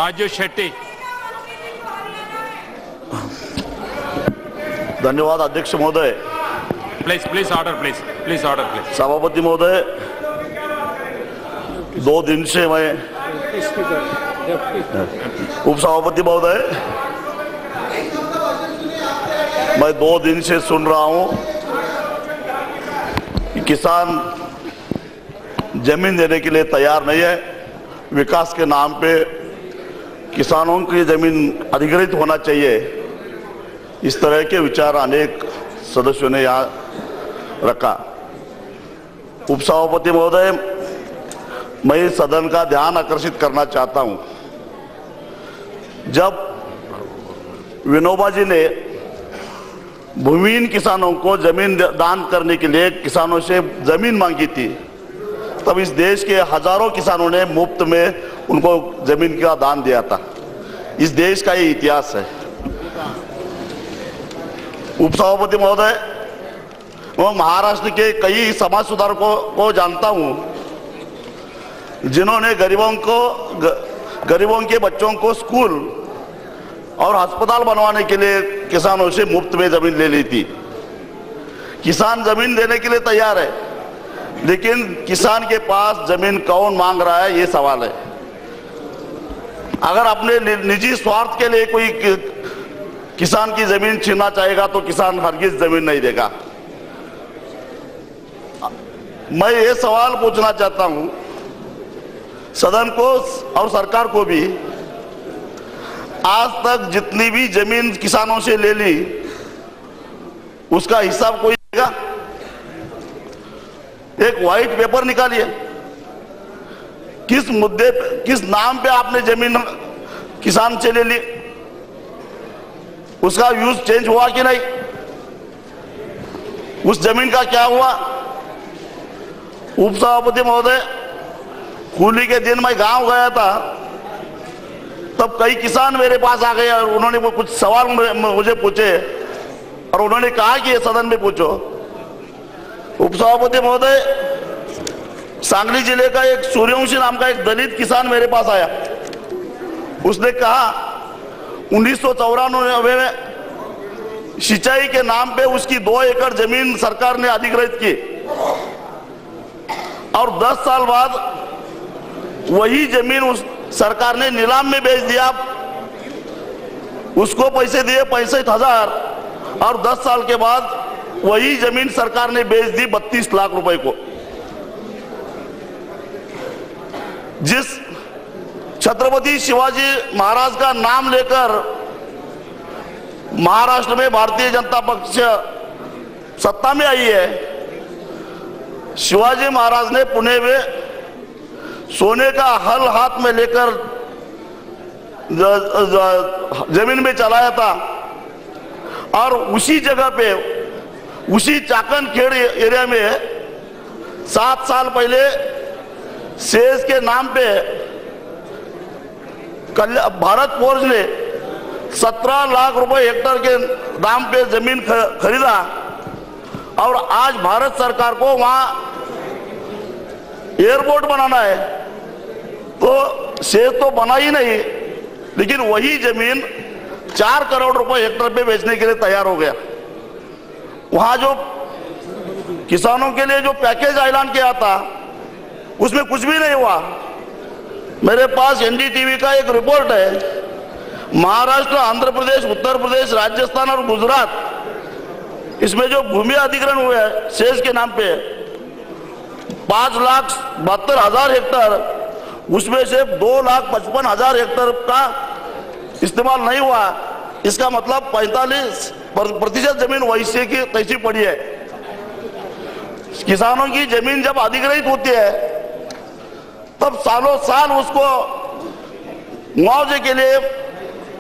राजू शेट्टी। धन्यवाद अध्यक्ष महोदय। Please order, please order please. सभापति महोदय, 2 दिन से मैं उपसभापति महोदय, मैं 2 दिन से सुन रहा हूं कि किसान जमीन देने के लिए तैयार नहीं है। विकास के नाम पे किसानों की जमीन अधिग्रहित होना चाहिए, इस तरह के विचार अनेक सदस्यों ने यहाँ रखा। उपसभापति महोदय, मैं सदन का ध्यान आकर्षित करना चाहता हूं। जब विनोबा जी ने भूमिहीन किसानों को जमीन दान करने के लिए किसानों से जमीन मांगी थी, तब इस देश के हजारों किसानों ने मुफ्त में उनको जमीन का दान दिया था। इस देश का ये इतिहास है। उपसभापति महोदय, मैं महाराष्ट्र के कई समाज सुधारकों को जानता हूं जिन्होंने गरीबों के बच्चों को स्कूल और अस्पताल बनवाने के लिए किसानों से मुफ्त में जमीन ले ली थी। किसान जमीन देने के लिए तैयार है, लेकिन किसान के पास जमीन कौन मांग रहा है, ये सवाल है। अगर अपने निजी स्वार्थ के लिए कोई किसान की जमीन छीनना चाहेगा तो किसान हरगिज जमीन नहीं देगा। मैं ये सवाल पूछना चाहता हूं सदन को और सरकार को भी, आज तक जितनी भी जमीन किसानों से ले ली उसका हिसाब कोई देगा? एक व्हाइट पेपर निकालिए, किस मुद्दे पे, किस नाम पे आपने जमीन किसान से ले ली, उसका यूज चेंज हुआ कि नहीं, उस जमीन का क्या हुआ? उपसभापति महोदय, होली के दिन मैं गांव गया था, तब कई किसान मेरे पास आ गए और उन्होंने वो कुछ सवाल मुझे पूछे और उन्होंने कहा कि ये सदन में पूछो। उपसभापति महोदय, सांगली जिले का एक सूर्यवंशी नाम का एक दलित किसान मेरे पास आया। उसने कहा 1994 में सिंचाई के नाम पे उसकी 2 एकड़ जमीन सरकार ने अधिग्रहित की और 10 साल बाद वही जमीन उस सरकार ने नीलाम में बेच दिया। उसको पैसे दिए 65,000 और 10 साल के बाद वही जमीन सरकार ने बेच दी 32 लाख रुपए को। जिस छत्रपति शिवाजी महाराज का नाम लेकर महाराष्ट्र में भारतीय जनता पक्ष सत्ता में आई है, शिवाजी महाराज ने पुणे में सोने का हल हाथ में लेकर जमीन में चलाया था और उसी जगह पे, उसी चाकनखेड़ एरिया में 7 साल पहले सेज के नाम पे भारत फोर्ज ने 17 लाख रुपए हेक्टर के दाम पे जमीन खरीदा और आज भारत सरकार को वहां एयरपोर्ट बनाना है, तो सेज तो बना ही नहीं, लेकिन वही जमीन 4 करोड़ रुपए हेक्टर पे बेचने के लिए तैयार हो गया। वहां जो किसानों के लिए जो पैकेज ऐलान किया था उसमें कुछ भी नहीं हुआ। मेरे पास एनडीटीवी का एक रिपोर्ट है, महाराष्ट्र, आंध्र प्रदेश, उत्तर प्रदेश, राजस्थान और गुजरात, इसमें जो भूमि अधिग्रहण हुए हैं सेज के नाम पे 5,72,000 हेक्टर, उसमें से 2,55,000 हेक्टर का इस्तेमाल नहीं हुआ। इसका मतलब 45% जमीन वैसे की तैसी पड़ी है। किसानों की जमीन जब अधिग्रहित होती है तब सालों साल उसको मुआवजे के लिए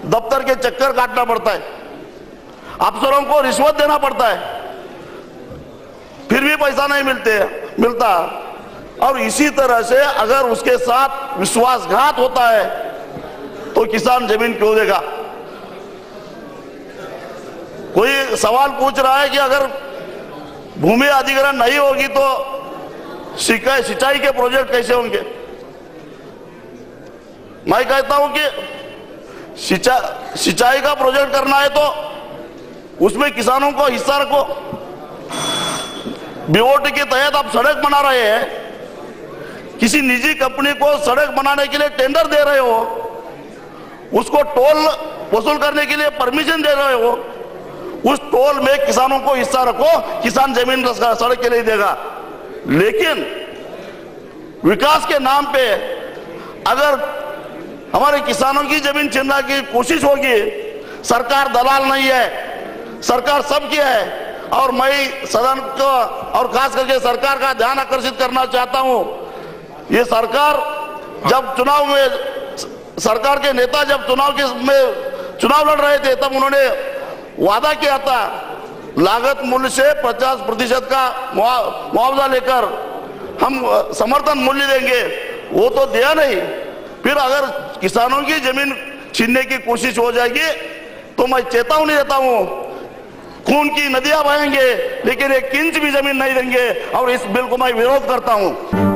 दफ्तर के चक्कर काटना पड़ता है, अफसरों को रिश्वत देना पड़ता है, फिर भी पैसा नहीं मिलता। और इसी तरह से अगर उसके साथ विश्वासघात होता है तो किसान जमीन क्यों देगा? कोई सवाल पूछ रहा है कि अगर भूमि अधिग्रहण नहीं होगी तो सिंचाई के प्रोजेक्ट कैसे होंगे? मैं कहता हूं कि सिंचाई का प्रोजेक्ट करना है तो उसमें किसानों को हिस्सा रखो। बीओटी के तहत आप सड़क बना रहे हैं, किसी निजी कंपनी को सड़क बनाने के लिए टेंडर दे रहे हो, उसको टोल वसूल करने के लिए परमिशन दे रहे हो, उस टोल में किसानों को हिस्सा रखो। किसान जमीन सड़क के लिए देगा, लेकिन विकास के नाम पे अगर हमारे किसानों की जमीन छीनने की कोशिश होगी, सरकार दलाल नहीं है, सरकार सबकी है। और मैं सदन को और खास करके सरकार का ध्यान आकर्षित करना चाहता हूं, ये सरकार जब चुनाव में, सरकार के नेता जब चुनाव लड़ रहे थे, तब उन्होंने वादा किया था लागत मूल्य से 50% का मुआवजा लेकर हम समर्थन मूल्य देंगे, वो तो दिया नहीं। फिर अगर किसानों की जमीन छीनने की कोशिश हो जाएगी तो मैं चेतावनी देता हूं, खून की नदियां बहेंगे लेकिन एक इंच भी जमीन नहीं देंगे, और इस बिल को मैं विरोध करता हूं।